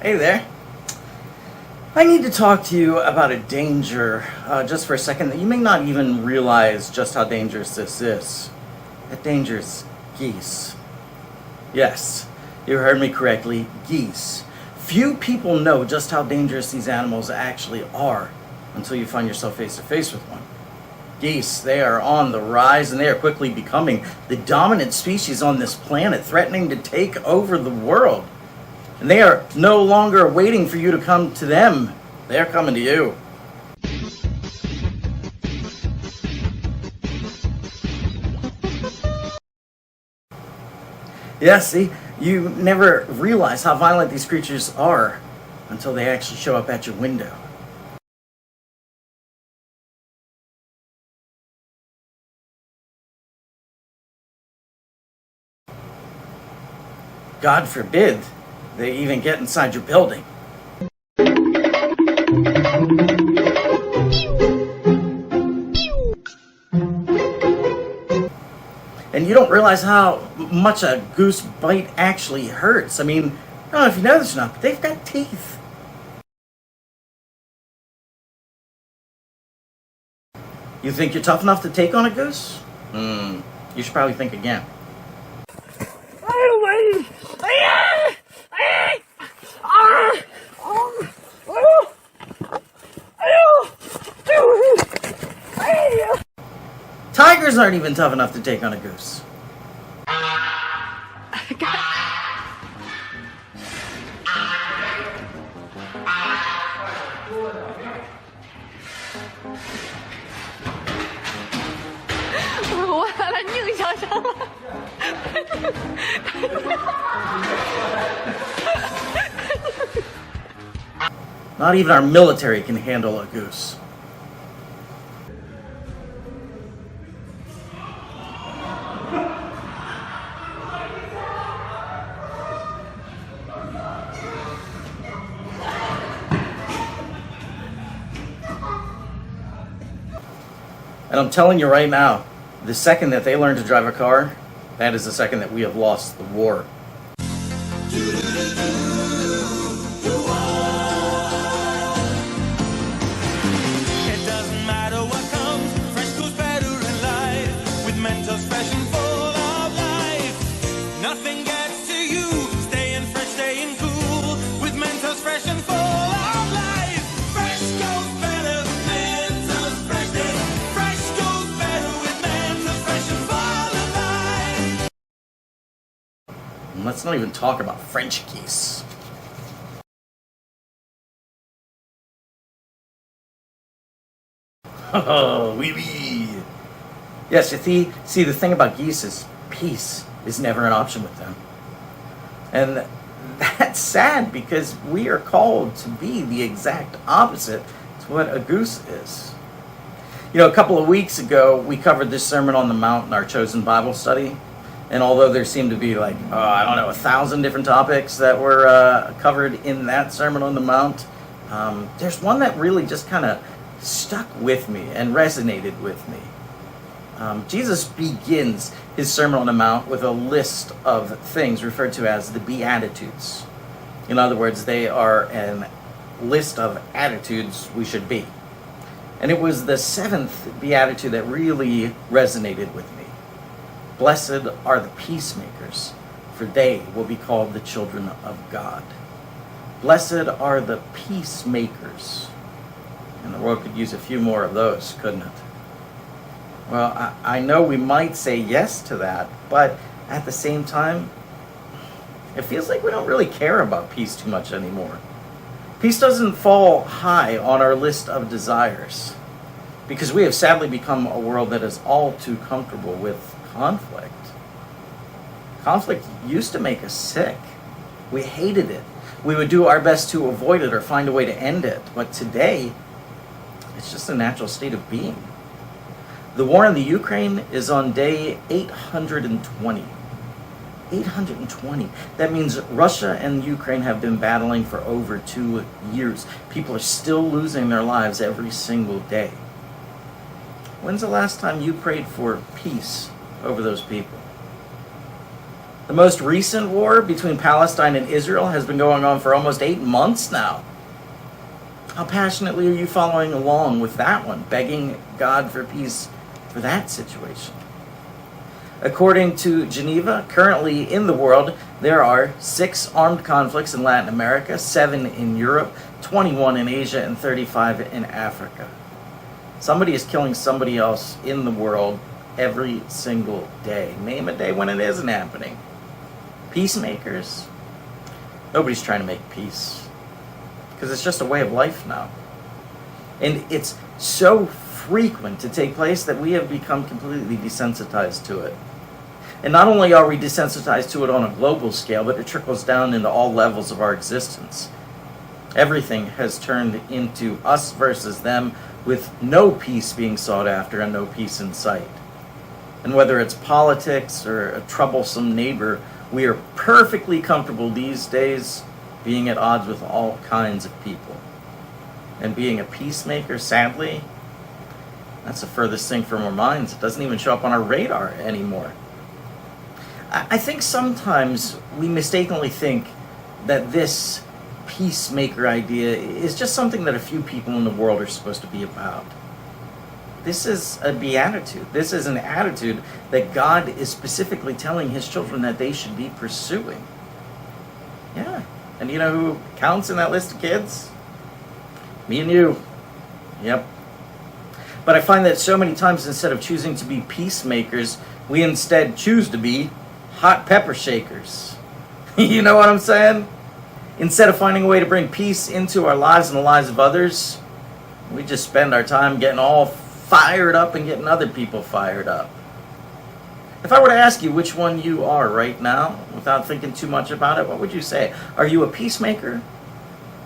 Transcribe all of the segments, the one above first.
Hey there. I need to talk to you about a danger, just for a second, that you may not even realize just how dangerous this is. That danger is geese. Yes, you heard me correctly, geese. Few people know just how dangerous these animals actually are until you find yourself face to face with one. Geese, they are on the rise and they are quickly becoming the dominant species on this planet, threatening to take over the world. And they are no longer waiting for you to come to them. They're coming to you. Yeah, see, you never realize how violent these creatures are until they actually show up at your window. God forbid they even get inside your building. And you don't realize how much a goose bite actually hurts. I mean, I don't know if you know this or not, but they've got teeth. You think you're tough enough to take on a goose? You should probably think again. Tigers aren't even tough enough to take on a goose. Not even our military can handle a goose. And I'm telling you right now, the second that they learn to drive a car, that is the second that we have lost the war. It doesn't matter what comes, fresh goes better in life. With Mentos fresh and full of life. Nothing gets to you, staying fresh, staying cool. With Mentos fresh and full of life. Fresh goes better with Mentos fresh. Fresh goes better with Mentos fresh and full of life. And let's not even talk about French geese. Oh, oui, oui. Yes, you see, the thing about geese is peace is never an option with them. And that's sad because we are called to be the exact opposite to what a goose is. You know, a couple of weeks ago, we covered this Sermon on the Mount in our Chosen Bible study. And although there seemed to be 1,000 different topics that were covered in that Sermon on the Mount, there's one that really just kind of stuck with me and resonated with me. Jesus begins his Sermon on the Mount with a list of things referred to as the Beatitudes. In other words, they are a list of attitudes we should be. And it was the seventh Beatitude that really resonated with me. Blessed are the peacemakers, for they will be called the children of God. Blessed are the peacemakers. And the world could use a few more of those, couldn't it? Well, I know we might say yes to that, but at the same time, it feels like we don't really care about peace too much anymore. Peace doesn't fall high on our list of desires, because we have sadly become a world that is all too comfortable with conflict. Conflict used to make us sick. We hated it. We would do our best to avoid it or find a way to end it. But today, it's just a natural state of being. The war in the Ukraine is on day 820. 820. That means Russia and Ukraine have been battling for over 2 years. People are still losing their lives every single day. When's the last time you prayed for peace over those people? The most recent war between Palestine and Israel has been going on for almost 8 months now. How passionately are you following along with that one, begging God for peace for that situation? According to Geneva, currently in the world, there are 6 armed conflicts in Latin America, 7 in Europe, 21 in Asia, and 35 in Africa. Somebody is killing somebody else in the world every single day. Name a day when it isn't happening. Peacemakers? Nobody's trying to make peace. Because it's just a way of life now. And it's so frequent to take place that we have become completely desensitized to it. And not only are we desensitized to it on a global scale, but it trickles down into all levels of our existence. Everything has turned into us versus them, with no peace being sought after and no peace in sight. And whether it's politics or a troublesome neighbor, we are perfectly comfortable these days being at odds with all kinds of people. And being a peacemaker, sadly, that's the furthest thing from our minds. It doesn't even show up on our radar anymore. I think sometimes we mistakenly think that this peacemaker idea is just something that a few people in the world are supposed to be about. This is a beatitude. This is an attitude that God is specifically telling his children that they should be pursuing. Yeah. And you know who counts in that list of kids? Me and you. Yep. But I find that so many times, instead of choosing to be peacemakers, we instead choose to be hot pepper shakers. You know what I'm saying? Instead of finding a way to bring peace into our lives and the lives of others, we just spend our time getting all fired up and getting other people fired up. If I were to ask you which one you are right now, without thinking too much about it, what would you say? Are you a peacemaker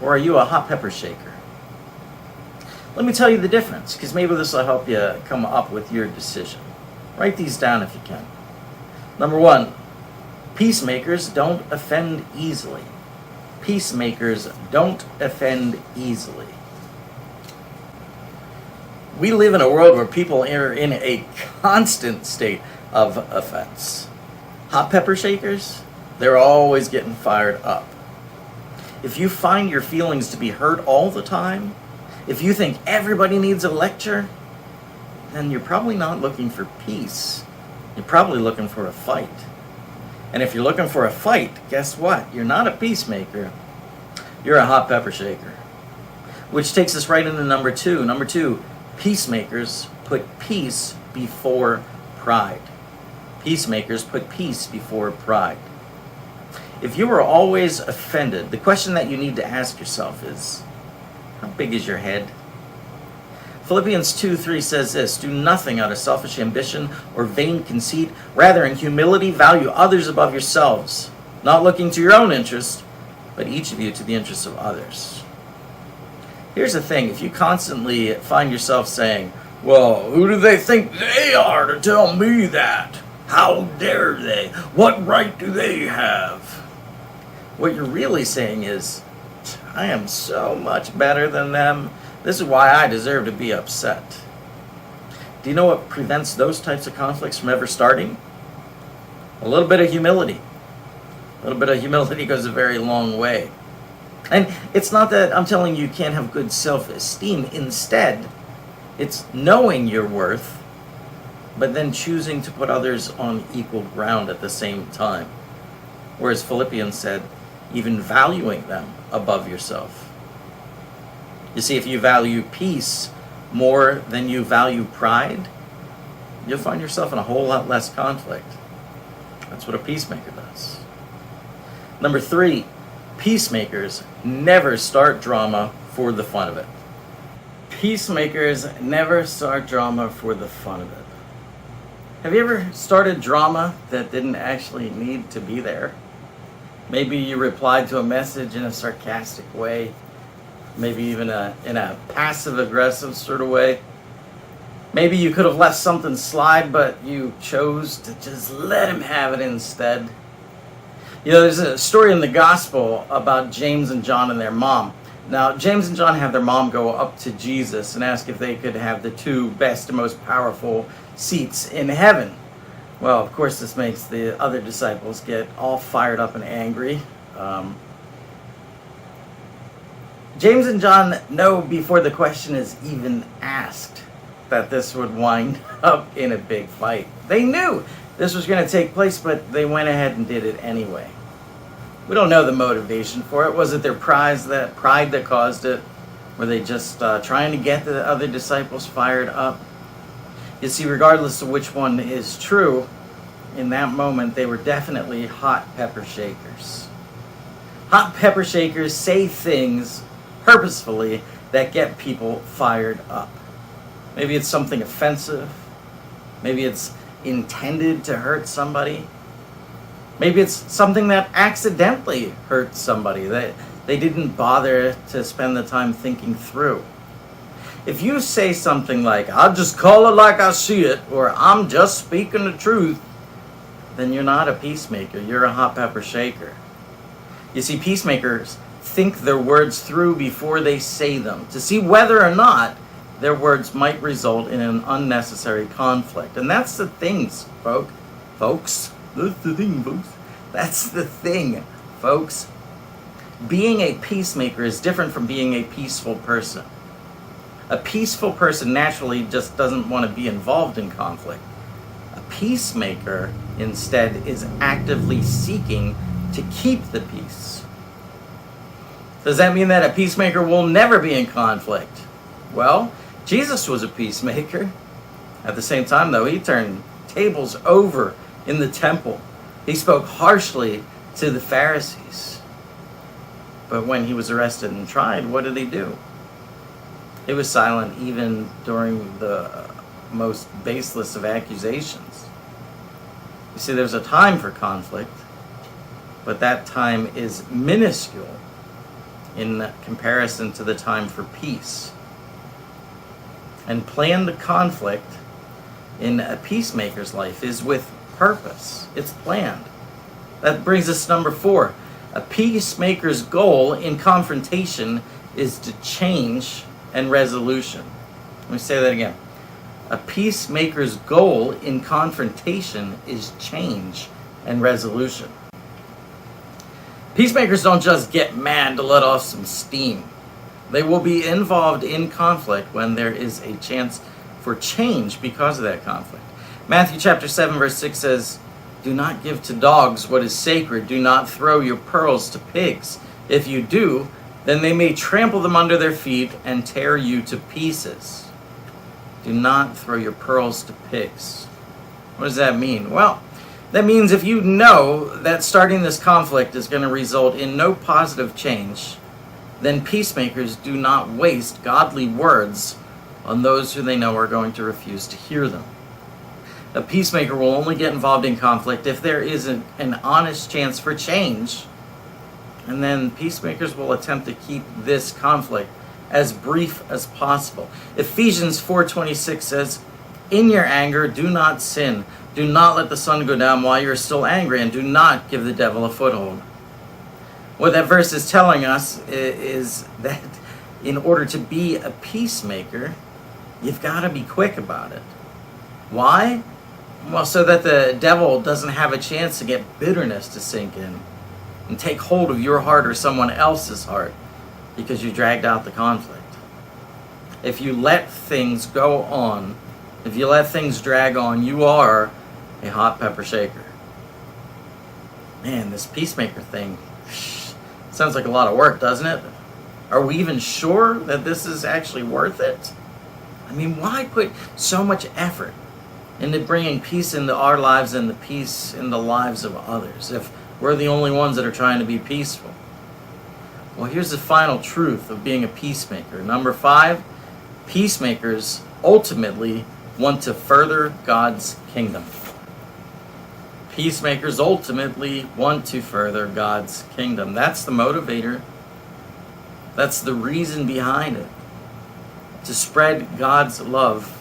or are you a hot pepper shaker? Let me tell you the difference, because maybe this will help you come up with your decision. Write these down if you can. Number 1, peacemakers don't offend easily. Peacemakers don't offend easily. We live in a world where people are in a constant state of offense. Hot pepper shakers, they're always getting fired up. If you find your feelings to be hurt all the time, if you think everybody needs a lecture, then you're probably not looking for peace. You're probably looking for a fight. And if you're looking for a fight, guess what? You're not a peacemaker. You're a hot pepper shaker. Which takes us right into number 2. Number 2, peacemakers put peace before pride. Peacemakers put peace before pride. If you are always offended, the question that you need to ask yourself is, how big is your head? Philippians 2:3 says this, do nothing out of selfish ambition or vain conceit. Rather, in humility, value others above yourselves, not looking to your own interest, but each of you to the interests of others. Here's the thing, if you constantly find yourself saying, well, who do they think they are to tell me that? How dare they? What right do they have? What you're really saying is, I am so much better than them. This is why I deserve to be upset. Do you know what prevents those types of conflicts from ever starting? A little bit of humility. A little bit of humility goes a very long way. And it's not that I'm telling you can't have good self-esteem. Instead, it's knowing your worth, but then choosing to put others on equal ground at the same time. Whereas Philippians said, even valuing them above yourself. You see, if you value peace more than you value pride, you'll find yourself in a whole lot less conflict. That's what a peacemaker does. Number 3, peacemakers never start drama for the fun of it. Peacemakers never start drama for the fun of it. Have you ever started drama that didn't actually need to be there? Maybe you replied to a message in a sarcastic way, maybe even in a passive-aggressive sort of way. Maybe you could have let something slide, but you chose to just let him have it instead. You know, there's a story in the gospel about James and John and their mom. Now, James and John have their mom go up to Jesus and ask if they could have the 2 best and most powerful seats in heaven. Well, of course, this makes the other disciples get all fired up and angry. James and John know before the question is even asked that this would wind up in a big fight. They knew this was going to take place, but they went ahead and did it anyway. We don't know the motivation for it. Was it their pride that caused it? Were they just trying to get the other disciples fired up? You see, regardless of which one is true, in that moment they were definitely hot pepper shakers. Hot pepper shakers say things purposefully that get people fired up. Maybe it's something offensive. Maybe it's intended to hurt somebody. Maybe it's something that accidentally hurt somebody that they didn't bother to spend the time thinking through. If you say something like, "I'll just call it like I see it," or "I'm just speaking the truth," then you're not a peacemaker. You're a hot pepper shaker. You see, peacemakers think their words through before they say them to see whether or not their words might result in an unnecessary conflict. And that's the thing, folks. That's the thing, folks. That's the thing, folks. Being a peacemaker is different from being a peaceful person. A peaceful person naturally just doesn't want to be involved in conflict. A peacemaker, instead, is actively seeking to keep the peace. Does that mean that a peacemaker will never be in conflict? Well, Jesus was a peacemaker. At the same time, though, he turned tables over in the temple. He spoke harshly to the Pharisees. But when he was arrested and tried, what did he do? He was silent even during the most baseless of accusations. You see, there's a time for conflict, but that time is minuscule in comparison to the time for peace. And planned conflict in a peacemaker's life is with purpose. It's planned. That brings us to number 4. A peacemaker's goal in confrontation is to change and resolution. Let me say that again. A peacemaker's goal in confrontation is change and resolution. Peacemakers don't just get mad to let off some steam. They will be involved in conflict when there is a chance for change because of that conflict. Matthew chapter 7 verse 6 says, "Do not give to dogs what is sacred. Do not throw your pearls to pigs. If you do, then they may trample them under their feet and tear you to pieces." Do not throw your pearls to pigs. What does that mean? Well, that means if you know that starting this conflict is going to result in no positive change, then peacemakers do not waste godly words on those who they know are going to refuse to hear them. A peacemaker will only get involved in conflict if there is an honest chance for change. And then peacemakers will attempt to keep this conflict as brief as possible. Ephesians 4:26 says, "In your anger, do not sin. Do not let the sun go down while you're still angry, and do not give the devil a foothold." What that verse is telling us is that in order to be a peacemaker, you've got to be quick about it. Why? Well, so that the devil doesn't have a chance to get bitterness to sink in and take hold of your heart or someone else's heart because you dragged out the conflict. If you let things go on, if you let things drag on, you are a hot pepper shaker. Man, this peacemaker thing sounds like a lot of work, doesn't it? Are we even sure that this is actually worth it? I mean, why put so much effort into bringing peace into our lives and the peace in the lives of others if we're the only ones that are trying to be peaceful? Well, here's the final truth of being a peacemaker. Number 5, peacemakers ultimately want to further God's kingdom. Peacemakers ultimately want to further God's kingdom. That's the motivator. That's the reason behind it. To spread God's love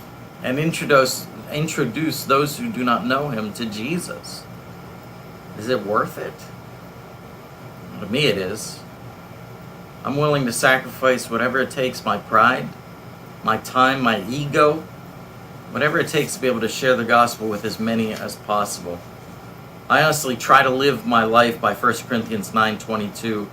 and introduce those who do not know Him to Jesus. Is it worth it? To me it is. I'm willing to sacrifice whatever it takes, my pride, my time, my ego, Whatever it takes to be able to share the gospel with as many as possible. I honestly try to live my life by 1 Corinthians 9:22.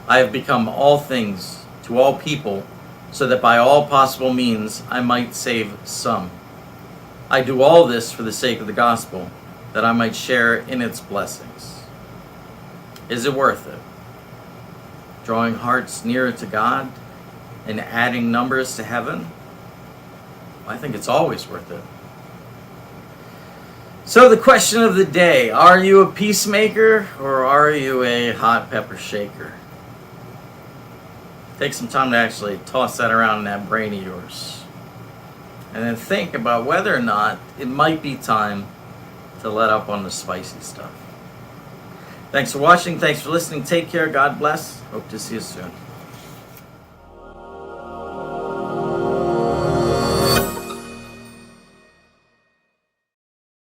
I have become all things to all people, so that by all possible means I might save some. I do all this for the sake of the gospel, that I might share in its blessings. Is it worth it? Drawing hearts nearer to God and adding numbers to heaven? I think it's always worth it. So the question of the day, are you a peacemaker or are you a hot pepper shaker? Take some time to actually toss that around in that brain of yours. And then think about whether or not it might be time to let up on the spicy stuff. Thanks for watching. Thanks for listening. Take care. God bless. Hope to see you soon.